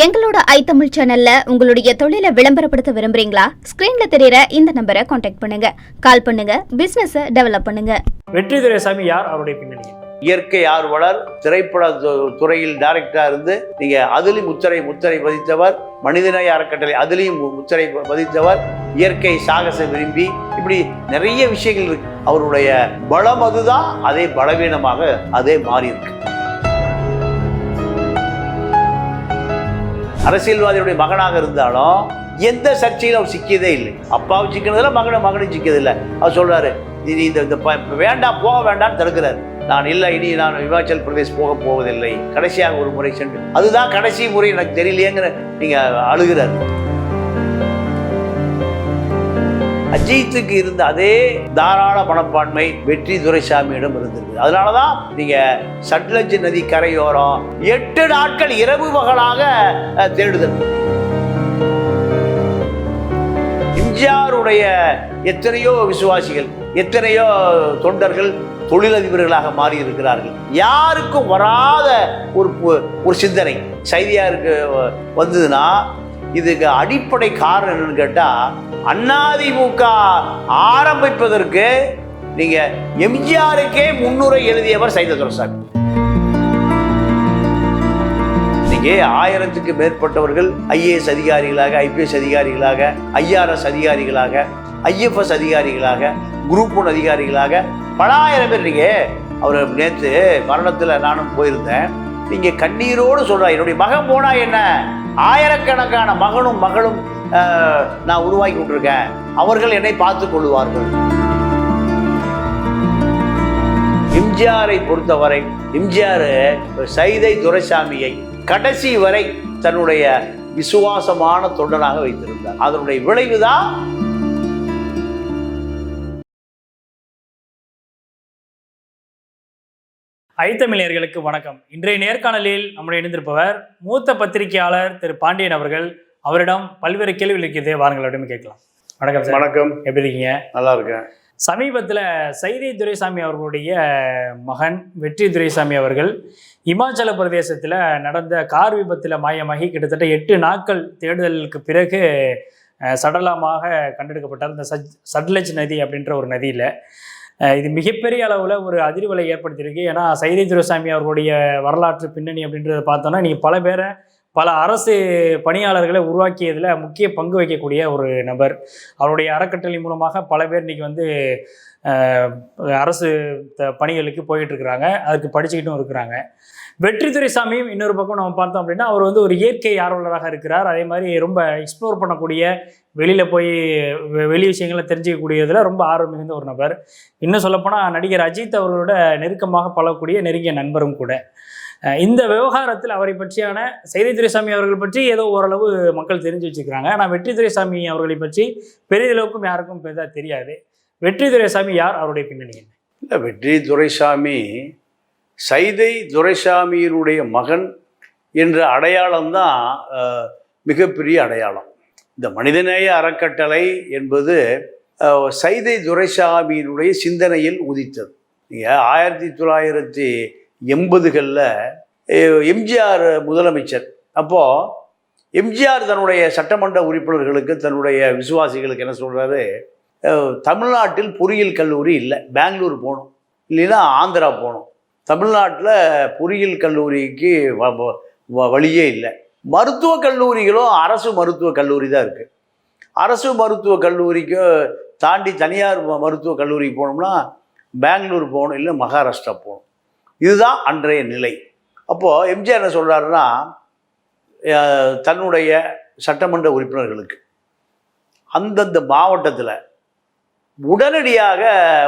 எங்களோட ஐ-தமிழ் சேனல்ல உங்களுடைய தொழிலை விளம்பரப்படுத்த விரும்புறீங்களா? ஸ்கிரீன்ல தெரியற இந்த நம்பரை காண்டாக்ட் பண்ணுங்க, கால் பண்ணுங்க, பிசினஸ் டெவலப் பண்ணுங்க. வெற்றி துரைசாமி யார், அவருடைய பின்னணி? இயற்கை ஆர்வலர், திரைப்பட துறையில் டைரக்டரா இருந்து நீங்க அதிலும் முத்திரை பதித்தவர், மனிதநேய அறக்கட்டளை அதிலையும் முத்திரை பதித்தவர், இயற்கை சாகச விரும்பி, இப்படி நிறைய விஷயங்கள் இருக்கு. அவருடைய பலம் அதுதான், அதே பலவீனமாக அதே மாறி இருக்கு. அரசியல்வாதியுடைய மகனாக இருந்தாலும் எந்த சர்ச்சையிலும் அவர் சிக்கியதே இல்லை. அப்பாவும் சிக்கினதில்லை, மகனும் சிக்கியதில்லை. அவர் சொல்றாரு, நீ இந்த வேண்டாம், போக வேண்டாம்னு தடுக்கிறார். நான் இல்லை, இனி நான் இமாச்சல் பிரதேஷ் போவதில்லை, கடைசியாக ஒரு முறை சென்று, அதுதான் கடைசி முறை எனக்கு தெரியலையேங்கிற நீங்க அழுகிறார். அஜித்துக்கு இருந்த அதே தாராள மனப்பான்மை வெற்றி துரைசாமியிடம் இருந்திருக்கு. அதனாலதான் நீங்க சட்லஜ் நதி கரையோரம் 8 நாட்கள் இரவு பகலாக தேடுதல். எம்ஜிஆருடைய எத்தனையோ விசுவாசிகள், எத்தனையோ தொண்டர்கள் தொழிலதிபர்களாக மாறி இருக்கிறார்கள். யாருக்கும் வராத ஒரு சிந்தனை செய்தியாருக்கு வந்ததுன்னா இதுக்கு அடிப்படை காரணம் என்னன்னு கேட்டா, அதிமுக ஆரம்பிப்பதற்கு நீங்க எம்ஜிஆருக்கே முன்னுரை எழுதியவர் சைதை துரைசாமி. நீங்க 1000க்கு மேற்பட்டவர்கள் IAS அதிகாரிகளாக, IPS அதிகாரிகளாக, IRS அதிகாரிகளாக, IFS அதிகாரிகளாக, குரூப் 1 அதிகாரிகளாக பல ஆயிரம் பேர். நீங்க அவர் நேற்று மரணத்துல நானும் போயிருந்தேன். நீங்க கண்ணீரோடு சொல்ற, என்னுடைய மகன் போனா என்ன, ஆயிரக்கணக்கான மகனும் மகளும் நான் உருவாக்கி கொண்டிருக்கேன், அவர்கள் என்னை பார்த்துக் கொள்வார்கள். எம்ஜிஆரை பொறுத்தவரை எம்ஜிஆர் சைதை துரைசாமியை கடைசி வரை தன்னுடைய விசுவாசமான தொண்டனாக வைத்திருந்தார். அதனுடைய விளைவுதான் ஐ-தமிழர்களுக்கு வணக்கம். இன்றைய நேர்காணலில் நம்முடைய இணைந்திருப்பவர் மூத்த பத்திரிகையாளர் திரு பாண்டியன் அவர்கள். அவரிடம் பல்வேறு கேள்விகள் இருக்கிறது, வாருங்கள் அவரிடம் கேட்கலாம். வணக்கம் சார். வணக்கம். எப்படி இருக்கீங்க? நல்லா இருக்கேன். சமீபத்தில் சைதை துரைசாமி அவர்களுடைய மகன் வெற்றி துரைசாமி அவர்கள் இமாச்சல பிரதேசத்தில் நடந்த கார் விபத்தில் மாயமாகி கிட்டத்தட்ட 8 நாட்கள் தேடுதலுக்கு பிறகு சடலமாக கண்டெடுக்கப்பட்டார். இந்த சட்லஜ் நதி அப்படின்ற ஒரு நதியில். இது மிகப்பெரிய அளவில் ஒரு அதிர்வலை ஏற்படுத்தியிருக்கு. ஏன்னா சைதை துரைசாமி அவர்களுடைய வரலாற்று பின்னணி அப்படின்றத பார்த்தோன்னா, நீங்கள் பல அரசு பணியாளர்களை உருவாக்கியதில் முக்கிய பங்கு வகிக்கக்கூடிய ஒரு நபர். அவருடைய அறக்கட்டளை மூலமாக பல பேர் இன்றைக்கி அரசு பணிகளுக்கு போயிட்டுருக்குறாங்க, அதுக்கு படிச்சுக்கிட்டும் இருக்கிறாங்க. வெற்றி துரைசாமியும் இன்னொரு பக்கம் நம்ம பார்த்தோம் அப்படின்னா, அவர் ஒரு இயற்கை ஆர்வலராக இருக்கிறார். அதே மாதிரி ரொம்ப எக்ஸ்ப்ளோர் பண்ணக்கூடிய, வெளியில் போய் வெளி விஷயங்களை தெரிஞ்சிக்கக்கூடியதில் ரொம்ப ஆர்வம் மிகுந்த ஒரு நபர். இன்னும் சொல்லப்போனால் நடிகர் அஜித் அவர்களோட நெருக்கமாக பழகக்கூடிய நெருங்கிய நண்பரும் கூட. இந்த விவகாரத்தில் அவரை பற்றியான சைதை துரைசாமி அவர்கள் பற்றி ஏதோ ஓரளவு மக்கள் தெரிஞ்சு வச்சுக்கிறாங்க. ஆனால் வெற்றி துரைசாமி அவர்களை பற்றி பெரிதளவுக்கும் யாருக்கும் பெரிதாக தெரியாது. வெற்றி துரைசாமி யார், அவருடைய பின்னணி என்ன? இல்லை, வெற்றி துரைசாமி சைதை துரைசாமியினுடைய மகன் என்ற அடையாளம்தான் மிகப்பெரிய அடையாளம். இந்த மனிதநேய அறக்கட்டளை என்பது சைதை துரைசாமியினுடைய சிந்தனையில் உதித்தது. நீங்கள் 1980களில் எம்ஜிஆர் முதலமைச்சர். அப்போது எம்ஜிஆர் தன்னுடைய சட்டமன்ற உறுப்பினர்களுக்கு, தன்னுடைய விசுவாசிகளுக்கு என்ன சொல்கிறாரு, தமிழ்நாட்டில் பொறியியல் கல்லூரி இல்லை, பெங்களூர் போகணும், இல்லைன்னா ஆந்திரா போகணும். தமிழ்நாட்டில் பொறியியல் கல்லூரிக்கு வழியே இல்லை. மருத்துவக் கல்லூரிகளும் அரசு மருத்துவக் கல்லூரி தான் இருக்குது. அரசு மருத்துவக் கல்லூரிக்கு தாண்டி தனியார் மருத்துவக் கல்லூரிக்கு போகணும்னா பெங்களூர் போகணும், இல்லை மகாராஷ்டிரா போகணும். இதுதான் அன்றைய நிலை. அப்போது எம்ஜிஆர் என்ன சொல்கிறாருன்னா, தன்னுடைய சட்டமன்ற உறுப்பினர்களுக்கு அந்தந்த மாவட்டத்தில் உடனடியாக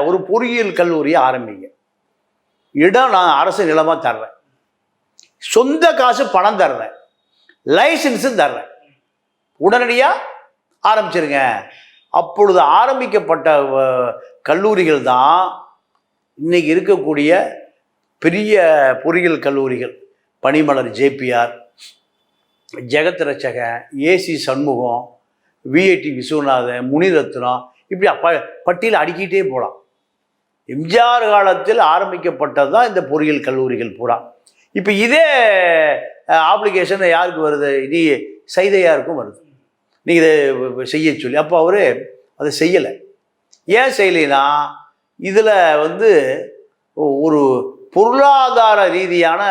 ஒரு பொறியியல் கல்லூரியை ஆரம்பிங்க, இடம் நான் அரசு நிலமாக தர்றேன், சொந்த காசு பணம் தர்றேன், லைசன்ஸும் தர்றேன், உடனடியாக ஆரம்பிச்சிருங்க. அப்பொழுது ஆரம்பிக்கப்பட்ட கல்லூரிகள் தான் இன்னைக்கு இருக்கக்கூடிய பெரிய பொறியியல் கல்லூரிகள். பனிமலர் JPR, Jagath Ratchagan, AC Shanmugam, VIT Viswanathan, Muniratnam, இப்படி பட்டியல் அடுக்கிட்டே போகலாம். எம்ஜிஆர் காலத்தில் ஆரம்பிக்கப்பட்டது தான் இந்த பொறியியல் கல்லூரிகள் பூரா. இப்போ இதே ஆப்ளிகேஷன் யாருக்கு வருது? நீ சைதையாருக்கும் வருது, நீங்கள் இதை செய்ய சொல்லி. அப்போ அவர் அதை செய்யலை. ஏன் செய்யலைன்னா இதில் வந்து ஒரு பொருளாதார ரீதியான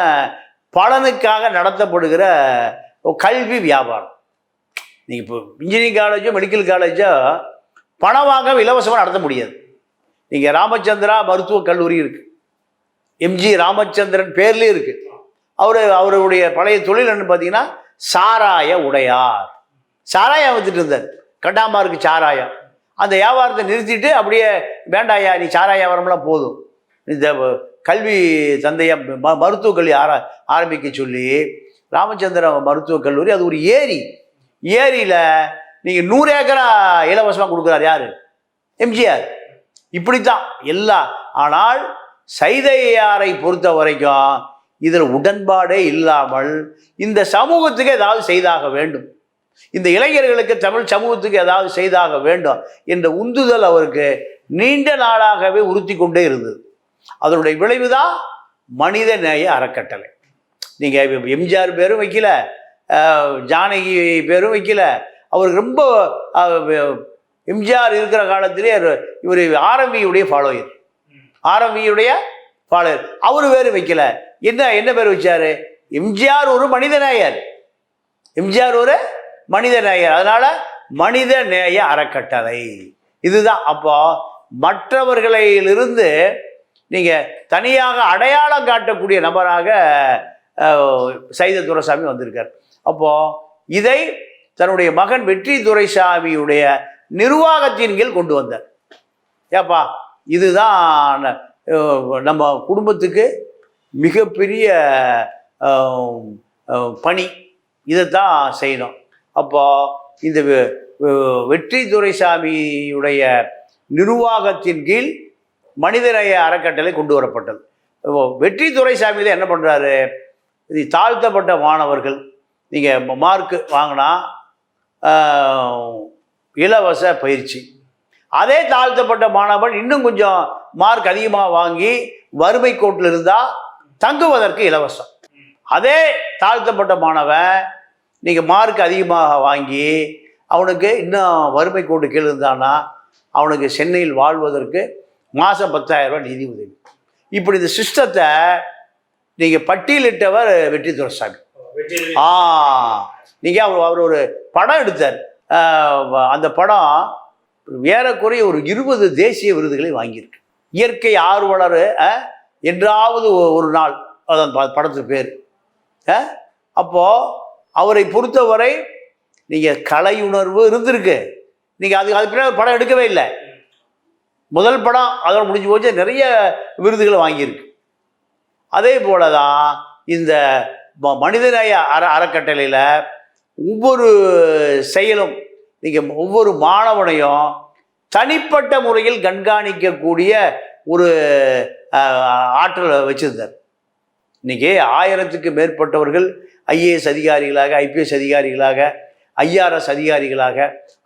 பலனுக்காக நடத்தப்படுகிற கல்வி வியாபாரம். நீங்கள் இப்போ இன்ஜினியரிங் காலேஜோ மெடிக்கல் காலேஜோ பணம் வாங்க இலவசமாக நடத்த முடியாது. நீங்கள் ராமச்சந்திரா மருத்துவக் கல்லூரி இருக்குது, எம்ஜி ராமச்சந்திரன் பேர்லேயே இருக்குது. அவருடைய பழைய தொழில் என்னன்னு பார்த்தீங்கன்னா சாராய உடையார். சாராயம் வித்துட்டு இருந்தார், கண்டாமாருக்கு சாராயம். அந்த வியாபாரத்தை நிறுத்திட்டு அப்படியே வேண்டாயா நீ சாராய வியாபாரம்லாம் போதும், இந்த கல்வி தந்தைய மருத்துவக் கல்வி ஆரம்பிக்க சொல்லி ராமச்சந்திர மருத்துவக் கல்லூரி, அது ஒரு ஏரியில் நீங்கள் 100 ஏக்கரா இலவசமாக கொடுக்குறார் யார்? எம்ஜிஆர். இப்படித்தான் எல்லாம். ஆனால் சைதையாரை பொறுத்த வரைக்கும் இதில் உடன்பாடே இல்லாமல் இந்த சமூகத்துக்கு ஏதாவது செய்தாக வேண்டும், இந்த இளைஞர்களுக்கு தமிழ் சமூகத்துக்கு ஏதாவது செய்தாக வேண்டும் என்ற உந்துதல் அவருக்கு நீண்ட நாளாகவே உறுத்தி கொண்டே இருந்தது. அதனுடைய விளைவுதான் மனித நேய அறக்கட்டளை. நீங்கள் எம்ஜிஆர் பேரும் வைக்கல, ஜானகி பேரும் வைக்கல. அவருக்கு ரொம்ப எம்ஜிஆர் இருக்கிற காலத்திலே இவர் ஆர்எம்வியுடைய ஃபாலோயர், அவர் வேறு வைக்கல. என்ன பேர் வச்சாரு? எம்ஜிஆர் ஒரு மனிதநேயர், அதனால மனித நேய அறக்கட்டளை இதுதான். அப்போ மற்றவர்களிலிருந்து நீங்க தனியாக அடையாளம் காட்டக்கூடிய நபராக சைதை துரைசாமி வந்திருக்கார். அப்போ இதை தன்னுடைய மகன் வெற்றி துரைசாமியுடைய நிர்வாகத்தின் கீழ் கொண்டு வந்தார். ஏப்பா இதுதான் நம்ம குடும்பத்துக்கு மிகப்பெரிய பணி, இதைத்தான் செய்யணும். அப்போ இந்த வெற்றி துரைசாமியுடைய நிர்வாகத்தின் கீழ் மனிதநேய அறக்கட்டளை கொண்டு வரப்பட்டது. வெற்றி துரைசாமி தான் என்ன பண்ணுறாரு? இது தாழ்த்தப்பட்ட மாணவர்கள் நீங்கள் மார்க்கு வாங்கினா இலவச பயிற்சி, அதே தாழ்த்தப்பட்ட மாணவன் இன்னும் கொஞ்சம் மார்க் அதிகமாக வாங்கி வறுமை கோட்டில் இருந்தால் தங்குவதற்கு இலவசம். அதே தாழ்த்தப்பட்ட மாணவன் நீங்கள் மார்க் அதிகமாக வாங்கி அவனுக்கு இன்னும் வறுமை கோட்டு கீழே இருந்தான்னா அவனுக்கு சென்னையில் வாழ்வதற்கு மாதம் 10,000 ரூபாய் நிதி உதவி. இப்படி இந்த சிஸ்டத்தை நீங்கள் பட்டியலிட்டவர் வெற்றி துரைசாமி. நீங்கள் அவர் ஒரு படம் எடுத்தார். அந்த படம் ஏறக்குறைய ஒரு 20 தேசிய விருதுகளை வாங்கியிருக்கு. இயற்கை ஆர்வலர் என்றாவது ஒரு நாள், அதான் படத்துக்கு பேர். அப்போது அவரை பொறுத்தவரை நீங்கள் கலையுணர்வு இருந்திருக்கு. நீங்கள் அது பின்னாடி படம் எடுக்கவே இல்லை. முதல் படம் அதோட முடிஞ்சு போச்சு, நிறைய விருதுகளை வாங்கியிருக்கு. அதே போல தான் இந்த மனிதநேய அறக்கட்டளையில் ஒவ்வொரு செயலும் நீங்கள் ஒவ்வொரு மாணவனையும் தனிப்பட்ட முறையில் கண்காணிக்கக்கூடிய ஒரு ஆற்றலை வச்சிருந்தார். இன்னைக்கு 1000க்கு மேற்பட்டவர்கள் ஐஏஎஸ் அதிகாரிகளாக, ஐபிஎஸ் அதிகாரிகளாக, ஐஆர்எஸ் அதிகாரிகளாக,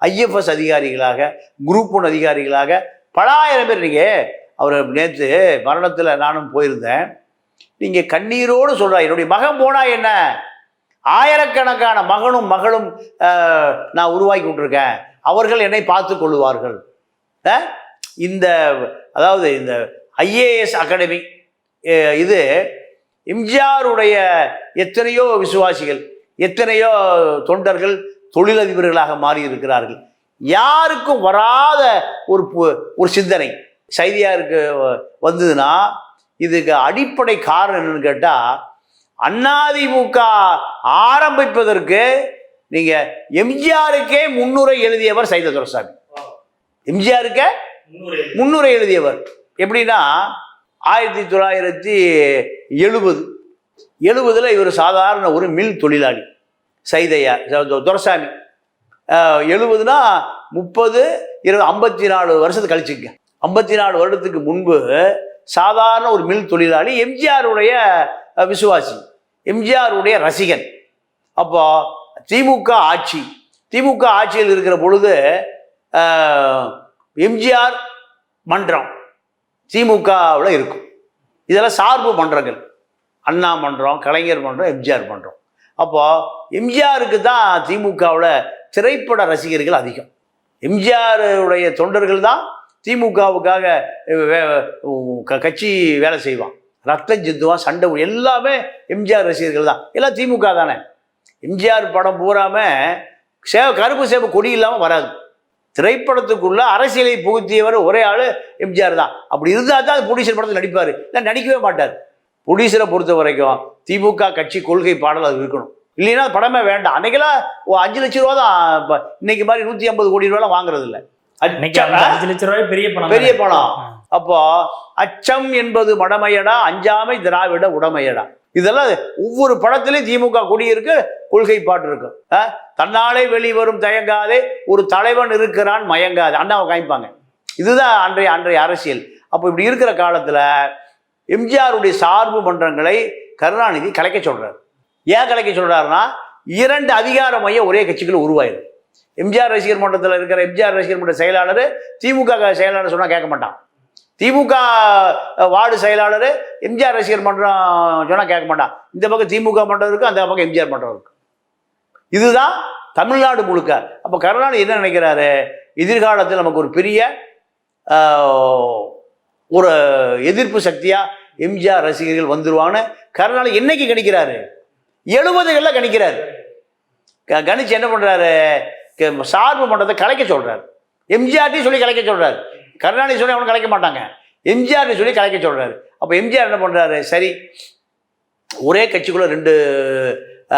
ஐஎஃப்எஸ் அதிகாரிகளாக, குரூப் 1 அதிகாரிகளாக பல ஆயிரம் பேர். நீங்கள் அவர் நேற்று மரணத்தில் நானும் போயிருந்தேன். நீங்கள் கண்ணீரோடு சொல்கிறார், என்னுடைய மகன் போனா என்ன, ஆயிரக்கணக்கான மகனும் மகளும் நான் உருவாக்கி விட்டுருக்கேன், அவர்கள் என்னை பார்த்து கொள்ளுவார்கள். இந்த அதாவது இந்த ஐஏஎஸ் அகாடமி இது எம்ஜிஆருடைய எத்தனையோ விசுவாசிகள், எத்தனையோ தொண்டர்கள் தொழிலதிபர்களாக மாறி இருக்கிறார்கள். யாருக்கும் வராத ஒரு சிந்தனை சைதையாருக்கு வந்ததுன்னா இதுக்கு அடிப்படை காரணம் என்னன்னு கேட்டால், அதிமுக ஆரம்பிப்பதற்கு நீங்க எம்ஜிஆருக்கே முன்னுரை எழுதியவர் சைதை துரைசாமி. எம்ஜிஆருக்கு முன்னுரை எழுதியவர். எப்படின்னா 1970 இவர் சாதாரண ஒரு மில் தொழிலாளி சைதையார் துரைசாமி. 70னா 30, 20, 54 வருஷத்துக்கு கழிச்சுங்க. 54 வருடத்துக்கு முன்பு சாதாரண ஒரு மில் தொழிலாளி, எம்ஜிஆருடைய விசுவாசி, எம்ஜிஆருடைய ரசிகன். அப்போ திமுக ஆட்சியில் இருக்கிற பொழுது எம்ஜிஆர் மன்றம் திமுகவில் இருக்கும். இதெல்லாம் சார்பு மன்றங்கள், அண்ணா மன்றம், கலைஞர் மன்றம், எம்ஜிஆர் மன்றம். அப்போ எம்ஜிஆருக்கு தான் திமுகவில் திரைப்பட ரசிகர்கள் அதிகம். எம்ஜிஆருடைய தொண்டர்கள் தான் திமுகவுக்காக கட்சி வேலை செய்வான், ரத்தம் சிந்துவான், சண்டை எல்லாமே எம்ஜிஆர் ரசிகர்கள் தான். எல்லாம் திமுக தானே. எம்ஜிஆர் படம் பூராம கருப்பு சேவை கொடி இல்லாமல் வராது. திரைப்படத்துக்குள்ள அரசியலை புகுத்தியவர் ஒரே ஆள் எம்ஜிஆர் தான். அப்படி இருந்தால் தான் ப்ரொடியூசர் படத்தில் நடிப்பார், இல்லை நடிக்கவே மாட்டார். ப்ரொடியூசரை பொறுத்த வரைக்கும் திமுக கட்சி கொள்கை பாடல் அது இருக்கணும், இல்லைன்னா படமே வேண்டாம். அன்னைக்கெல்லாம் 5 லட்ச ரூபா தான், இன்னைக்கு மாதிரி 150 கோடி ரூபாய் வாங்குறது இல்லை. 5 லட்ச ரூபாய் பெரிய பணம். அப்போ அச்சம் என்பது மடமையடா, அஞ்சாமை திராவிட உடமையடா. இதெல்லாம் ஒவ்வொரு படத்திலையும் திமுக கொடி இருக்கு, கொள்கை பாட்டு இருக்கும். தன்னாலே வெளிவரும் தயங்காதே, ஒரு தலைவன் இருக்கிறான் மயங்காதே, அண்ணாவை காமிப்பாங்க. இதுதான் அன்றைய அரசியல். அப்போ இப்படி இருக்கிற காலத்துல எம்ஜிஆருடைய சார்பு மன்றங்களை கருணாநிதி கலைக்க சொல்றாரு. ஏன் கலைக்க சொல்றாருன்னா, 2 அதிகார மையம் ஒரே கட்சிக்குள்ள உருவாயிரு. எம்ஜிஆர் ரசிகர் மன்றத்தில் இருக்கிற எம்ஜிஆர் ரசிகர் மன்ற செயலாளர் திமுக செயலாளர் சொன்னா கேட்க மாட்டான். திமுக வார்டு செயலாளர் எம்ஜிஆர் ரசிகர் மன்றம் சொன்னா கேட்க மாட்டான். இந்த பக்கம் திமுக மன்றம் இருக்கு, அந்த பக்கம் எம்ஜிஆர் மன்றம் இருக்கு. இதுதான் தமிழ்நாடு முழுக்க. அப்போ கருணாநிதி என்ன நினைக்கிறாரு, எதிர்காலத்தில் நமக்கு ஒரு பெரிய ஒரு எதிர்ப்பு சக்தியா எம்ஜிஆர் ரசிகர்கள் வந்துருவான்னு கருணாநிதி என்னைக்கு கணிக்கிறாரு, 70களில் கணிக்கிறாரு. கணிச்சு என்ன பண்றாரு, சார்பு மன்றத்தை கலைக்க சொல்றாரு. எம்ஜிஆர்ட்டையும் சொல்லி கலைக்க சொல்றாரு. கருணாநிதி சொல்லி அவனும் கலைக்க மாட்டாங்க, எம்ஜிஆர் சொல்லி கலைக்க சொல்றாரு. அப்போ எம்ஜிஆர் என்ன பண்றாரு, சரி ஒரே கட்சிக்குள்ள 2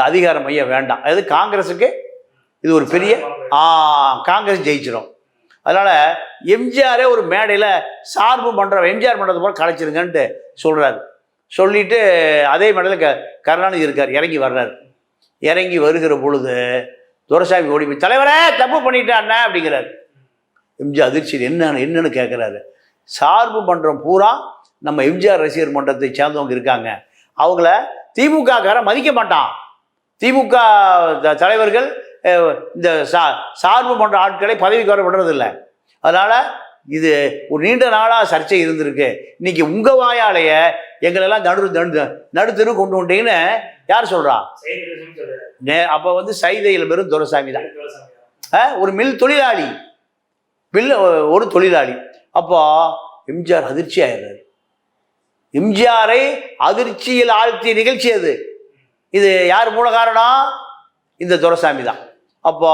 அதிகார மையம் வேண்டாம், அதாவது காங்கிரஸுக்கு இது ஒரு பெரிய காங்கிரஸ் ஜெயிச்சிடும். அதனால எம்ஜிஆரே ஒரு மேடையில் சார்பு மன்றம் எம்ஜிஆர் மன்றத்தை போல கலைச்சிருங்கன்ட்டு சொல்றாரு. சொல்லிட்டு அதே மேடையில் கருணாநிதி இருக்கார், இறங்கி வர்றாரு. இறங்கி வருகிற பொழுது துரைசாமி ஓடி போய், தலைவரே தப்பு பண்ணிட்டாண்ண அப்படிங்கிறாரு. எம்ஜிஆர் அதிர்ச்சி, என்னன்னு கேட்குறாரு. சார்பு மன்றம் பூரா நம்ம எம்ஜிஆர் ரசிகர் மன்றத்தை சேர்ந்தவங்க இருக்காங்க, அவங்கள திமுக காரன் மதிக்க மாட்டான். திமுக தலைவர்கள் இந்த சார்பு மன்ற ஆட்களை பதவிக்கு வர விடுறதில்லை. அதனால இது ஒரு நீண்ட நாளாக சர்ச்சை இருந்திருக்கு. இன்னைக்கு உங்க வாயாலேயே எங்களெல்லாம் நடுத்தரு கொண்டு வந்தீங்கன்னு யார் சொல்றா? அப்போ சைதையில் பெரும் துரைசாமி தான், ஒரு மில் தொழிலாளி, ஒரு தொழிலாளி. அப்போ எம்ஜிஆர் அதிர்ச்சி ஆயிடுறாரு. எம்ஜிஆரை அதிர்ச்சியில் ஆழ்த்திய நிகழ்ச்சி அது. இது யார் மூல காரணம்? இந்த துரைசாமி தான். அப்போ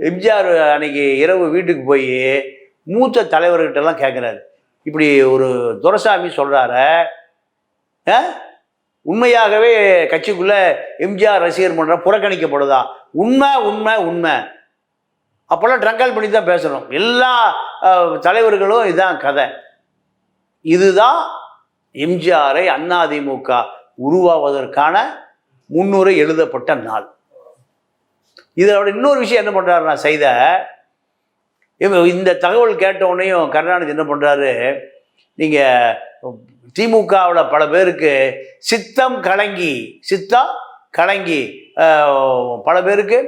எம்ஜிஆர் அன்னைக்கு இரவு வீட்டுக்கு போய் மூத்த தலைவர்கிட்டலாம் கேட்குறாரு, இப்படி ஒரு துரைசாமி சொல்றாரு, உண்மையாகவே கட்சிக்குள்ள எம்ஜிஆர் ரசிகர் மன்றம் புறக்கணிக்கப்படுதா? உண்மை உண்மை உண்மை. அப்போல்லாம் ட்ரங்கால் பண்ணி தான் பேசணும், எல்லா தலைவர்களும் இதுதான் கதை. இதுதான் எம்ஜிஆரை அதிமுக உருவாவதற்கான முன்னுரை எழுதப்பட்ட நாள். இதோட இன்னொரு விஷயம் என்ன பண்றாருன்னா, செய்த இந்த தகவல் கேட்ட உடனேயும் கருணாநிதி என்ன பண்றாரு, நீங்க திமுகவில் பல பேருக்கு சித்தம் கலங்கி பல பேருக்கு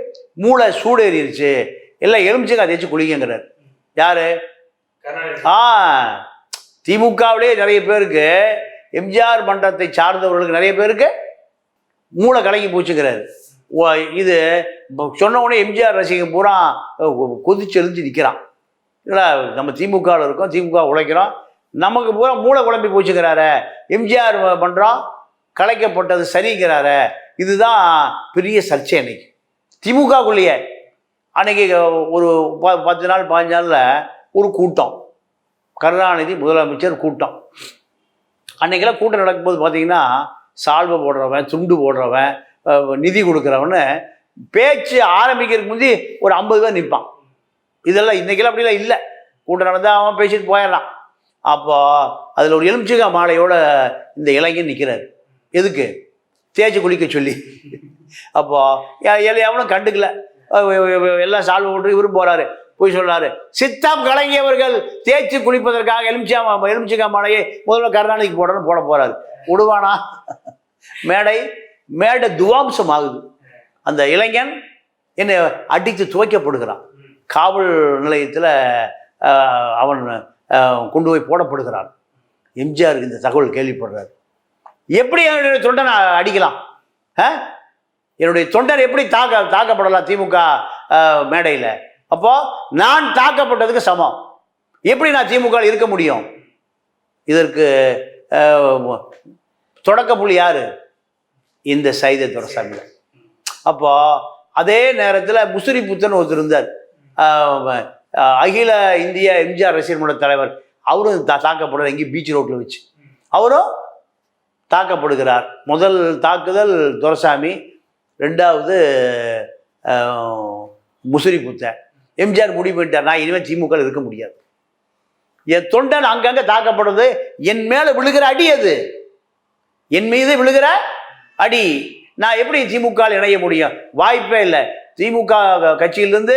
மூளை சூடேறிடுச்சு, எல்லாம் எலுமிச்சங்காய் தேய்ச்சி குளிங்கிறார். யாரு? திமுகவிலே நிறைய பேருக்கு, எம்ஜிஆர் மன்றத்தை சார்ந்தவர்களுக்கு நிறைய பேருக்கு மூளை கலங்கி போச்சுங்கிறாரு. இது சொன்ன உடனே எம்ஜிஆர் ரசிகன் பூரா கொதிச்சு எழுந்து நிற்கிறான். இல்லை நம்ம திமுகவில் இருக்கோம், திமுக உழைக்கிறோம், நமக்கு பூரா மூளை குழம்பி போச்சுக்கிறாரு, எம்ஜிஆர் மன்றம் கலைக்கப்பட்டது சரிங்கிறாரு. இதுதான் பெரிய சர்ச்சை அன்னைக்கு திமுகக்குள்ளேயே. அன்னைக்கு ஒரு 10 நாள் 15 நாளில் ஒரு கூட்டம், கருணாநிதி முதலமைச்சர் கூட்டம். அன்னைக்கெல்லாம் கூட்டம் நடக்கும்போது பார்த்தீங்கன்னா, சால்வை போடுறவன், துண்டு போடுறவன், நிதி கொடுக்குறவன்னு பேச்சு ஆரம்பிக்கிறதுக்கு முந்தி ஒரு 50 பேர் நிற்பான். இதெல்லாம் இன்றைக்கெல்லாம் அப்படிலாம் இல்லை. கூட்டம் நடந்தால் அவன் பேசிட்டு போயிடலாம். அப்போ அதில் ஒரு எலுமிச்சங்காய் மாலையோட இந்த இளைஞன் நிற்கிறார். எதுக்கு? தேய்ச்சி குளிக்க சொல்லி. அப்போ எவனும் கண்டுக்கல, எல்லாம் சால்வை போட்டு இவரும் போகிறாரு, போய் சொல்கிறாரு, சித்தம் கலங்கியவர்கள் தேய்ச்சி குளிப்பதற்காக எலுமிச்சங்காய் மாலையை முதல்ல கருணாநிதிக்கு போட போகிறாரு. விடுவானா? மேடை துவாம்சம் ஆகுது. அந்த இளைஞன் என்னை அடித்து துவைக்கப்படுகிறான். காவல் நிலையத்தில் அவன் கொண்டு போய் போடப்படுகிறான். எம்ஜிஆருக்கு இந்த தகவல் கேள்விப்படுறாரு. எப்படி தொண்டனை அடிக்கலாம்? என்னுடைய தொண்டர் எப்படி தாக்கப்படலாம் திமுக மேடையில்? அப்போ நான் தாக்கப்பட்டதுக்கு சமம். எப்படி நான் திமுக இருக்க முடியும்? இதற்கு தொடக்க புள்ளி யாரு? இந்த சைதை துரைசாமி. அப்போ அதே நேரத்தில் முசிறி புத்தன் ஒருத்தர் இருந்தார், அகில இந்திய எம்ஜிஆர் ரசிகர் மன்ற தலைவர். அவரும் தாக்கப்படுறார் எங்கேயும் பீச் ரோட்டில் வச்சு. அவரும் தாக்கப்படுகிறார். முதல் தாக்குதல் துரைசாமி, ரெண்டாவது முசிறி புத்தன். எம்ஜிஆர் முடிவு பண்ணிட்டார், நான் இனிமேல் திமுக இருக்க முடியாது. என் தொண்டன் அங்கங்கே தாக்கப்படுறது, என் மேலே விழுகிற அடி, அது என் மீது விழுகிற அடி. நான் எப்படி திமுக இணைய முடியும்? வாய்ப்பே இல்லை. திமுக கட்சியிலிருந்து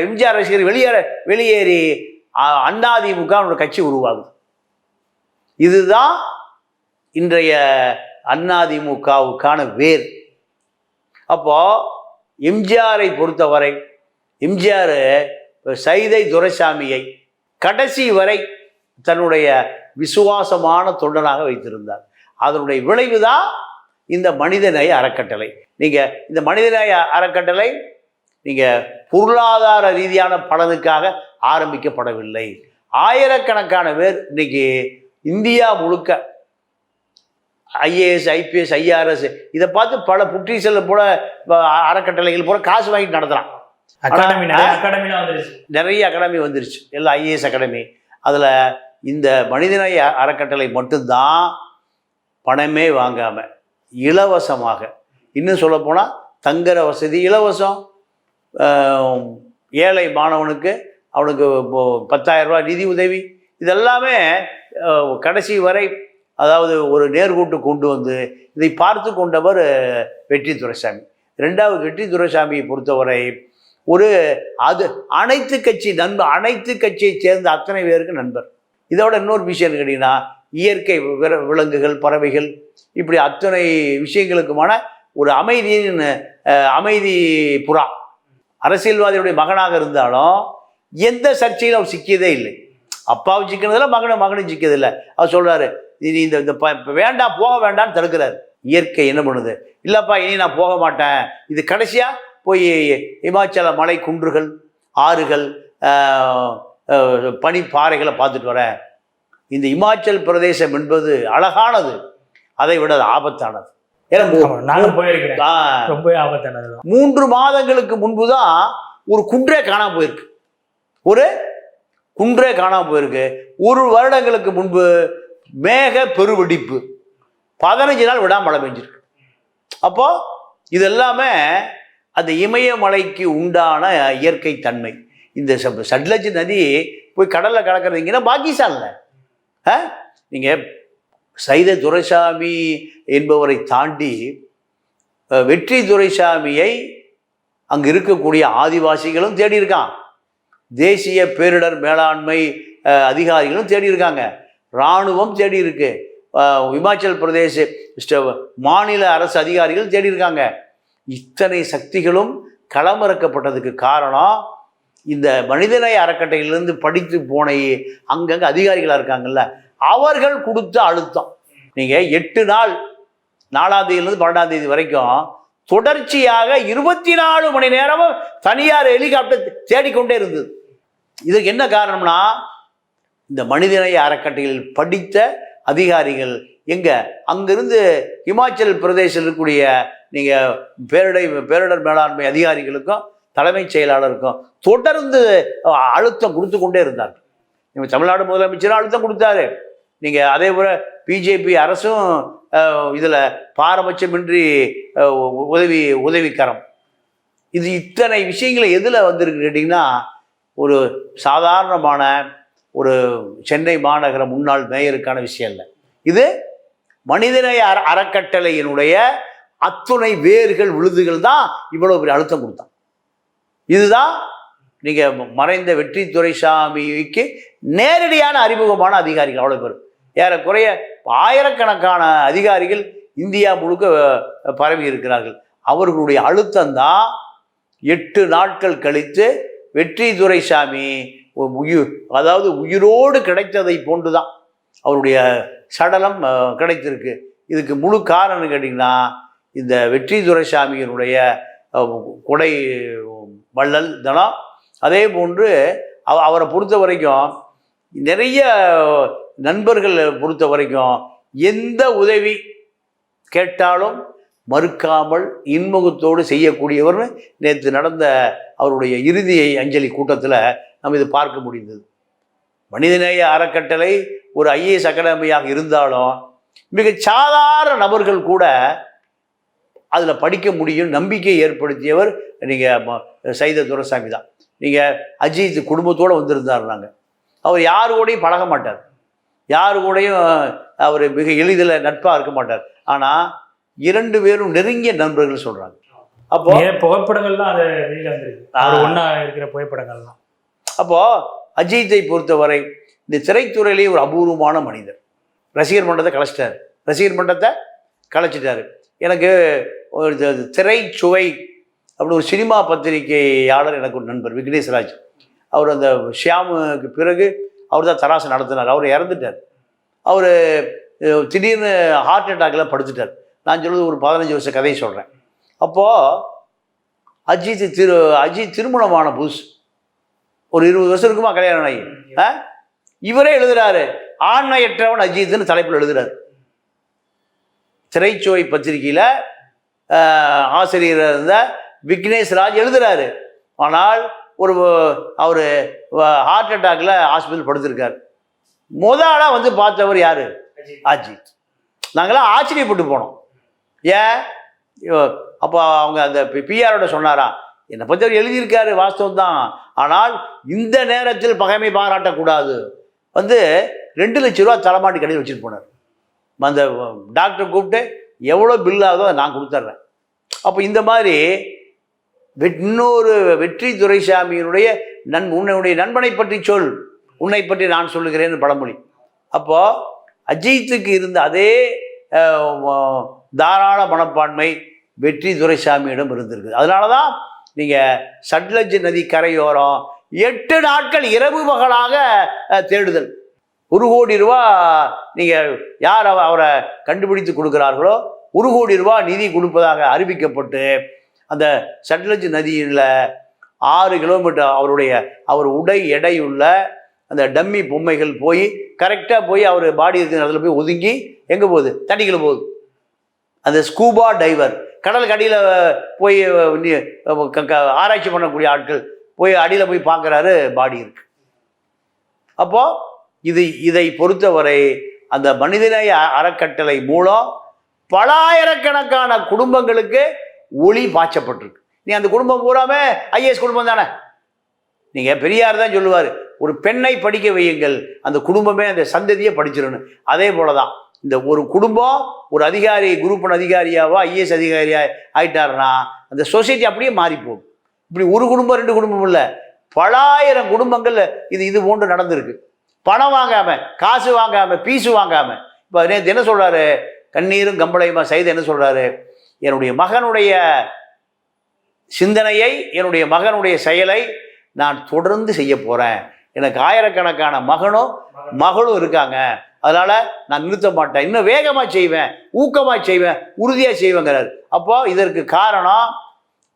எம்ஜிஆர் ரசிகர் வெளியேறி அதிமுக கட்சி உருவாகுது. இதுதான் இன்றைய அதிமுகவுக்கான வேர். அப்போ எம்ஜிஆரை பொறுத்தவரை, எம்ஜிஆர் சைதை துரைசாமியை கடைசி வரை தன்னுடைய விசுவாசமான தொண்டனாக வைத்திருந்தார். அதனுடைய விளைவு தான் இந்த மனிதநேய அறக்கட்டளை. நீங்கள் இந்த மனிதநேய அறக்கட்டளை நீங்கள் பொருளாதார ரீதியான பலனுக்காக ஆரம்பிக்கப்படவில்லை. ஆயிரக்கணக்கான பேர் இன்னைக்கு இந்தியா முழுக்க ஐஏஎஸ், ஐபிஎஸ், ஐஆர்எஸ் இதை பார்த்து பல புற்றீசல் போல அறக்கட்டளைகள் போல காசு வாங்கிட்டு நடத்துகிறான். நிறைய அகாடமி வந்துருச்சு, எல்லாம் ஐஏஎஸ் அகாடமி. அதில் இந்த மனிதநேய அறக்கட்டளை மட்டும்தான் பணமே வாங்காமல் இலவசமாக, இன்னும் சொல்லப்போனால் தங்குற வசதி இலவசம், ஏழை மாணவனுக்கு அவனுக்கு 10,000 ரூபாய் நிதி உதவி, இதெல்லாமே கடைசி வரை, அதாவது ஒரு நேர்கூட்டு கொண்டு வந்து இதை பார்த்து கொண்டவர் வெற்றி துரைசாமி. ரெண்டாவது, வெற்றி துரைசாமியை பொறுத்தவரை அனைத்து கட்சி நண்பர், அனைத்து கட்சியை சேர்ந்த அத்தனை பேருக்கு நண்பர். இதோட இன்னொரு விஷயம் கேட்டீங்கன்னா, இயற்கை விலங்குகள், பறவைகள், இப்படி அத்தனை விஷயங்களுக்குமான ஒரு அமைதி புறா. அரசியல்வாதியுடைய மகனாக இருந்தாலும் எந்த சர்ச்சையிலும் அவர் சிக்கியதே இல்லை. அப்பாவும் சிக்கினதில்லை, மகனும் சிக்கியதில்லை. அவர் சொல்றாரு, நீ இந்த வேண்டாம், போக வேண்டாம்னு தடுக்கிறார். இயற்கை என்ன பண்ணுது? இல்லைப்பா, இனி நான் போக மாட்டேன், இது கடைசியாக போய் இமாச்சல மலை குன்றுகள், ஆறுகள், பனிப்பாறைகளை பார்த்துட்டு வரேன். இந்த இமாச்சல் பிரதேசம் என்பது அழகானது, அதை விட ஆபத்தானது. 3 மாதங்களுக்கு முன்புதான் ஒரு குன்றே காணாம போயிருக்கு. ஒரு வருடங்களுக்கு முன்பு மேக பெருவெடிப்பு, 15 நாள் விடாம மழை பெஞ்சிருக்கு. அப்போ இது எல்லாமே அந்த இமயமலைக்கு உண்டான இயற்கை தன்மை. இந்த சட்லஜ் நதி போய் கடலில் கலக்கிறதுங்கன்னா பாகிஸ்தான்ல நீங்கள் சைதை துரைசாமி என்பவரை தாண்டி வெற்றி துரைசாமியை அங்கே இருக்கக்கூடிய ஆதிவாசிகளும் தேடி இருக்கான், தேசிய பேரிடர் மேலாண்மை அதிகாரிகளும் தேடி இருக்காங்க, இராணுவம் தேடி இருக்கு, இமாச்சல் பிரதேச மாநில அரசு அதிகாரிகள் தேடி இருக்காங்க. இத்தனை சக்திகளும் களமிறக்கப்பட்டதுக்கு காரணம் இந்த மனிதநேய அறக்கட்டளையிலிருந்து படித்து போன அங்கங்கே அதிகாரிகளாக இருக்காங்கல்ல, அவர்கள் கொடுத்த அழுத்தம். நீங்கள் 8 நாள், 4ஆம் தேதியிலிருந்து 12ஆம் தேதி வரைக்கும் தொடர்ச்சியாக 24 மணி நேரமும் தனியார் ஹெலிகாப்டர் தேடிக்கொண்டே இருந்தது. இதுக்கு என்ன காரணம்னா, இந்த மனிதநேய அறக்கட்டளையில் படித்த அதிகாரிகள் அங்கிருந்து இமாச்சல் பிரதேசத்தில் இருக்கக்கூடிய நீங்கள் பேரிடர் மேலாண்மை அதிகாரிகளுக்கும் தலைமைச் செயலாளருக்கும் தொடர்ந்து அழுத்தம் கொடுத்து கொண்டே இருந்தார். நீங்கள் தமிழ்நாடு முதலமைச்சரும் அழுத்தம் கொடுத்தாரு. நீங்கள் அதே போல் பிஜேபி அரசும் இதில் பாரபட்சமின்றி உதவிக்கரம். இது இத்தனை விஷயங்களை எதில் வந்திருக்கு கேட்டிங்கன்னா, ஒரு சாதாரணமான ஒரு சென்னை மாநகர முன்னாள் மேயருக்கான விஷயம் இல்லை. இது மனிதநேய அறக்கட்டளையினுடைய அத்துணை வேர்கள் விழுதுகள் தான் இவ்வளோ பெரிய அழுத்தம் கொடுத்தான். இதுதான் நீங்கள் மறைந்த வெற்றி துரைசாமிக்கு நேரடியான அறிமுகமான அதிகாரிகள் அவ்வளோ பேர், ஏறக்குறைய ஆயிரக்கணக்கான அதிகாரிகள் இந்தியா முழுக்க பரவி இருக்கிறார்கள். அவர்களுடைய அழுத்தம்தான் 8 நாட்கள் கழித்து வெற்றி துரைசாமி அதாவது உயிரோடு கிடைத்ததை போன்றுதான் அவருடைய சடலம் கிடைத்திருக்கு. இதுக்கு முழு காரணம் கேட்டிங்கன்னா, இந்த வெற்றி துரைசாமியினுடைய கொடை வள்ளல் தனம். அதே போன்று அவரை பொறுத்த வரைக்கும் நிறைய நண்பர்கள் பொறுத்த வரைக்கும் எந்த உதவி கேட்டாலும் மறுக்காமல் இன்முகத்தோடு செய்யக்கூடியவர்னு நேற்று நடந்த அவருடைய இறுதி அஞ்சலி கூட்டத்தில் நம்ம இது பார்க்க முடிந்தது. மனிதநேய அறக்கட்டளை ஒரு ஐஏஎஸ் அகாடமியாக இருந்தாலும் மிக சாதாரண நபர்கள் கூட அதில் படிக்க முடியும் நம்பிக்கை ஏற்படுத்தியவர் நீங்கள் சைதை துரைசாமி தான். நீங்கள் அஜித் குடும்பத்தோடு வந்திருந்தார். நாங்கள் அவர் யாரு கூடயும் பழக மாட்டார், யாரு கூடயும் அவர் மிக எளிதில் நட்பாக இருக்க மாட்டார். ஆனால் 2 பேரும் நெருங்கிய நண்பர்கள் சொல்கிறாங்க. அப்போ புகைப்படங்கள்லாம் அது வெளியில் வந்துருக்கு, ஒன்றா இருக்கிற புகைப்படங்கள்லாம். அப்போது அஜித்தை பொறுத்தவரை இந்த திரைத்துறையிலேயே ஒரு அபூர்வமான மனிதர். ரசிகர் மன்றத்தை கலைச்சிட்டாரு. எனக்கு ஒரு திரைச்சுவை அப்படின்னு ஒரு சினிமா பத்திரிகையாளர் எனக்கு ஒரு நண்பர் விக்னேஸ்ராஜ். அவர் அந்த ஷியாமுக்கு பிறகு அவர் தான் தராசு நடத்தினார். அவர் இறந்துட்டார். அவர் திடீர்னு ஹார்ட் அட்டாக்ல படுத்துட்டார். நான் சொல்கிறது ஒரு 15 வருஷ கதையை சொல்கிறேன். அப்போது அஜித் திருமணமான புதுசு, ஒரு 20 வருஷம் இருக்குமா கல்யாணம் ஆகி. இவரே எழுதுறாரு, ஆண்மையற்றவன் அஜித்னு தலைப்பில் எழுதுறாரு. திரைச்சுவை பத்திரிகையில் ஆசிரியர் இருந்த விக்னேஸ்ராஜ் எழுதுறாரு. ஆனால் அவர் ஹார்ட் அட்டாக்ல ஹாஸ்பிட்டல் படுத்திருக்கார். முதலாக வந்து பார்த்தவர் யாரு? அஜித். நாங்களாம் ஆச்சரியப்பட்டு போனோம். ஏன்? அப்போ அவங்க அந்த பிஆரோட சொன்னாரா, என்னை பற்றி அவர் எழுதியிருக்காரு, வாஸ்தவம் தான். ஆனால் இந்த நேரத்தில் பகைமை பாராட்டக்கூடாது. வந்து 2 லட்ச ரூபா தலைமாட்டி கடையில் வச்சுட்டு போனார். அந்த டாக்டர் கூப்பிட்டு எவ்வளோ பில் ஆகுதோ அதை நான் கொடுத்துட்றேன். அப்போ இந்த மாதிரி இன்னொரு வெற்றி துரைசாமியினுடைய உன்னுடைய நண்பனை பற்றி சொல், உன்னை பற்றி நான் சொல்லுகிறேன்னு பழமொழி. அப்போது அஜித்துக்கு இருந்த அதே தாராள மனப்பான்மை வெற்றி துரைசாமியிடம் இருந்திருக்கு. அதனால தான் நீங்கள் சட்லஜ் நதி கரையோரம் 8 நாட்கள் இரவு பகலாக தேடுதல். 1 கோடி ரூபா நீங்கள் யார் அவரை கண்டுபிடித்து கொடுக்குறார்களோ 1 கோடி ரூபா நிதி கொடுப்பதாக அறிவிக்கப்பட்டு அந்த சட்லஜ் நதியில் 6 கிலோமீட்டர் அவர் உடை எடையுள்ள அந்த டம்மி பொம்மைகள் போய் கரெக்டாக போய் அவர் பாடி இருக்கிற இடத்துல போய் ஒதுங்கி எங்கே போகுது? தண்ணிக்குள்ள போகுது. அந்த ஸ்கூபா டைவர், கடல் அடியில் போய் ஆராய்ச்சி பண்ணக்கூடிய ஆட்கள் போய் அடியில் போய் பார்க்குறாரு, பாடி இருக்கு. அப்போது இதை பொறுத்தவரை அந்த மனிதநேய அறக்கட்டளை மூலம் பல ஆயிரக்கணக்கான குடும்பங்களுக்கு ஒளி பாய்ச்சப்பட்டிருக்கு. நீ அந்த குடும்பம் பூராமே ஐஏஎஸ் குடும்பம் தானே. நீங்கள் பெரியார் தான் சொல்லுவார், ஒரு பெண்ணை படிக்க வையுங்கள், அந்த குடும்பமே அந்த சந்ததியை படிச்சிடணும். அதே போல தான் இந்த ஒரு குடும்பம் ஒரு அதிகாரி, குரூப் 1 அதிகாரியாவோ ஐஏஎஸ் அதிகாரியா ஆயிட்டாருன்னா அந்த சொசைட்டி அப்படியே மாறிப்போகும். இப்படி ஒரு குடும்பம் 2 குடும்பம் இல்லை, பல ஆயிரம் குடும்பங்கள் இது போன்று நடந்திருக்கு. பணம் வாங்காம, காசு வாங்காம, பீஸு வாங்காம. இப்போ நேற்று என்ன சொல்றாரு, கண்ணீரும் கம்பளையுமா சைதை என்ன சொல்றாரு, என்னுடைய மகனுடைய சிந்தனையை, என்னுடைய மகனுடைய செயலை நான் தொடர்ந்து செய்ய போறேன். எனக்கு ஆயிரக்கணக்கான மகளும் இருக்காங்க, அதனால நான் நிறுத்த மாட்டேன், இன்னும் வேகமாக செய்வேன், ஊக்கமாக செய்வேன், உறுதியாக செய்வேங்கிறார். அப்போ இதற்கு காரணம்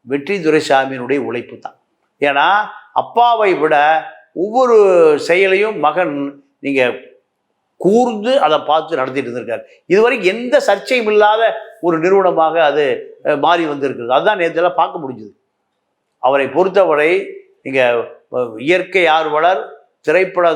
வெற்றி துரைசாமியினுடைய உழைப்பு தான். ஏன்னா அப்பாவை விட ஒவ்வொரு செயலையும் மகன் நீங்கள் கூர்ந்து அதை பார்த்து நடத்திட்டு இருந்திருக்காரு. இதுவரைக்கும் எந்த சர்ச்சையும் இல்லாத ஒரு நிறுவனமாக அது மாறி வந்திருக்கிறது. அதுதான் நேரத்தில் பார்க்க முடிஞ்சுது. அவரை பொறுத்தவரை நீங்கள் இயற்கை ஆர்வலர், திரைப்பட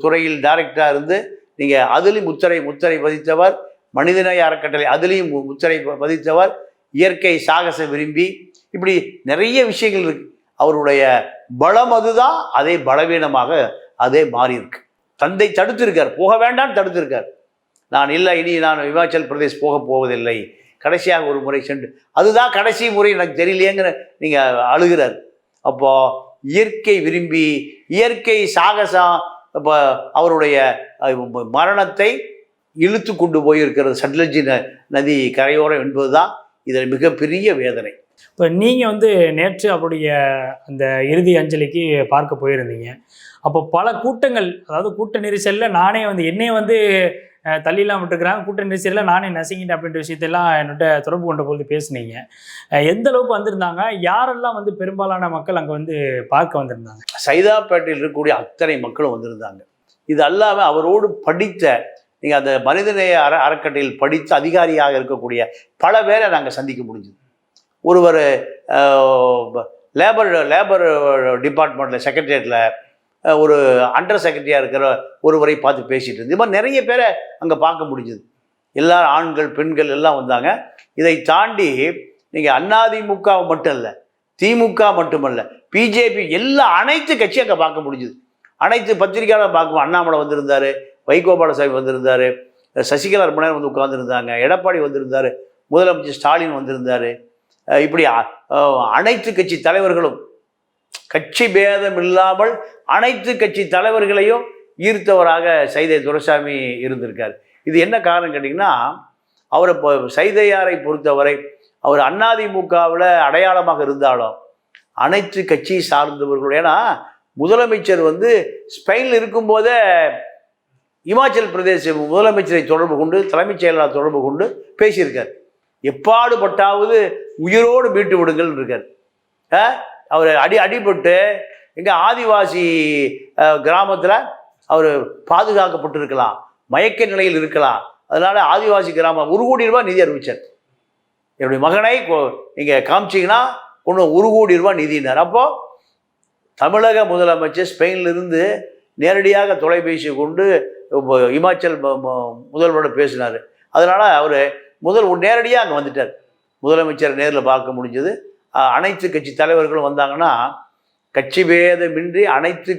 துறையில் டைரக்டராக இருந்து நீங்கள் அதுலேயும் முத்திரை பதித்தவர், மனிதநேய அறக்கட்டளை அதுலேயும் முத்திரை பதித்தவர், இயற்கை சாகச விரும்பி, இப்படி நிறைய விஷயங்கள் இருக்கு. அவருடைய பலம் அதுதான், அதே பலவீனமாக அதே மாறி இருக்கு. தந்தை தடுத்திருக்கார், போக வேண்டாம்னு தடுத்திருக்கார். நான் இல்லை, இனி நான் இமாச்சல் பிரதேஷ் போவதில்லை, கடைசியாக ஒரு முறை சென்று, அதுதான் கடைசி முறை எனக்கு தெரியலையேங்கிற நீங்கள் அழுகிறார். அப்போ இயற்கை விரும்பி, இயற்கை சாகசம், இப்போ அவருடைய மரணத்தை இழுத்து கொண்டு போயிருக்கிறது சட்லஜ் நதி கரையோரம் என்பது தான் இதில் மிகப்பெரிய வேதனை. இப்போ நீங்கள் நேற்று அவருடைய அந்த இறுதி அஞ்சலிக்கு பார்க்க போயிருந்தீங்க. அப்போ பல கூட்டங்கள், அதாவது கூட்ட நெரிசலில் நானே என்னையே தள்ளிலாம் விட்டுருக்குறாங்க, கூட்டணி நெரிசலில் நானே நசுங்கிட்டேன் அப்படின்ற விஷயத்தெல்லாம் என்னோட தொடர்பு கொண்ட போது பேசுனீங்க. எந்த அளவுக்கு வந்திருந்தாங்க, யாரெல்லாம் வந்து பெரும்பாலான மக்கள் அங்கே வந்து பார்க்க வந்திருந்தாங்க? சைதாப்பேட்டையில் இருக்கக்கூடிய அத்தனை மக்களும் வந்திருந்தாங்க. இது அல்லாமல் அவரோடு படித்த, நீங்கள் அந்த மனிதநேய அறக்கட்டளையில் படித்த அதிகாரியாக இருக்கக்கூடிய பல பேரை நாங்கள் சந்திக்க முடிஞ்சுது. ஒருவர் லேபர் டிபார்ட்மெண்ட்டில் செக்ரட்டரியேட்டில் ஒரு அண்டர் செக்ரட்டரியாக இருக்கிற ஒருவரை பார்த்து பேசிகிட்டு இருந்து, இது மாதிரி நிறைய பேரை அங்கே பார்க்க முடிஞ்சுது. எல்லாரும் ஆண்கள் பெண்கள் எல்லாம் வந்தாங்க. இதை தாண்டி நீங்கள் அதிமுக மட்டும் இல்லை, திமுக மட்டுமல்ல, பிஜேபி அனைத்து கட்சியும் அங்கே பார்க்க முடிஞ்சுது. அனைத்து பத்திரிகையாளர் பார்க்கும். அண்ணாமலை வந்திருந்தார், வைகோபாலசாமி வந்திருந்தார், சசிகலா ரொம்ப நேரம் வந்து உட்கார்ந்துருந்தாங்க, எடப்பாடி வந்திருந்தார், முதலமைச்சர் ஸ்டாலின் வந்திருந்தார். இப்படி அனைத்து கட்சி தலைவர்களும், கட்சி பேதம் இல்லாமல் அனைத்து கட்சி தலைவர்களையும் ஈர்த்தவராக சைதை துரைசாமி இருந்திருக்கார். இது என்ன காரணம் கேட்டிங்கன்னா, அவரை சைதையாரை பொறுத்தவரை அவர் அதிமுகவில் அடையாளமாக இருந்தாலும் அனைத்து கட்சி சார்ந்தவர்கள். ஏன்னா முதலமைச்சர் வந்து ஸ்பெயினில் இருக்கும்போதே இமாச்சல் பிரதேச முதலமைச்சரை தொடர்பு கொண்டு, தலைமைச் செயலாளர் தொடர்பு கொண்டு பேசியிருக்கார். எப்பாடுபட்டாவது உயிரோடு மீட்டு விடுங்கள் இருக்கார். அவர் அடிபட்டு எங்கள் ஆதிவாசி கிராமத்தில் அவர் பாதுகாக்கப்பட்டிருக்கலாம், மயக்க நிலையில் இருக்கலாம். அதனால் ஆதிவாசி கிராமம் 1 கோடி ரூபாய் நிதி அறிவித்தார். என்னுடைய மகனை நீங்கள் காமிச்சிங்கன்னா ஒன்று 1 கோடி ரூபாய் நிதினார். அப்போது தமிழக முதலமைச்சர் ஸ்பெயினிலிருந்து நேரடியாக தொலைபேசி கொண்டு இமாச்சல் முதல்வரோட பேசினார். அதனால் அவர் நேரடியாக அங்கே வந்துட்டார். முதலமைச்சரை நேரில் பார்க்க முடிஞ்சது. அனைத்து கட்சி தலைவர்களும் வந்தாங்கன்னா கட்சி பேதமின்றி அனைத்து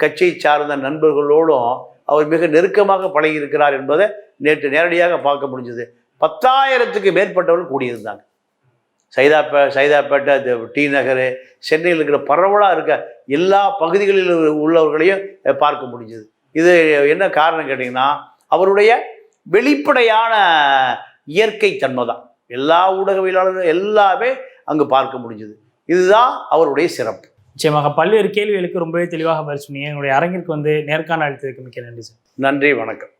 கட்சியை சார்ந்த நண்பர்களோடும் அவர் மிக நெருக்கமாக பழகியிருக்கிறார் என்பதை நேற்று நேரடியாக பார்க்க முடிஞ்சது. 10,000க்கு மேற்பட்டவர்கள் கூடியிருந்தாங்க. சைதாப்பேட்டை, டி நகர், சென்னையில் இருக்கிற பரவலாக இருக்க எல்லா பகுதிகளில் உள்ளவர்களையும் பார்க்க முடிஞ்சது. இது என்ன காரணம் கேட்டிங்கன்னா, அவருடைய வெளிப்படையான இயற்கை தன்மை தான். எல்லா ஊடகவியலாளர்களும் எல்லாமே அங்கு பார்க்க முடிஞ்சது. இதுதான் அவருடைய சிறப்பு. நிச்சயமாக பல்வேறு கேள்விகளுக்கு ரொம்பவே தெளிவாக பதில் சொன்னீங்க. என்னுடைய அரங்கிற்கு வந்து நேர்காணல் அளித்ததுக்கு மிக்க நன்றி சார். நன்றி, வணக்கம்.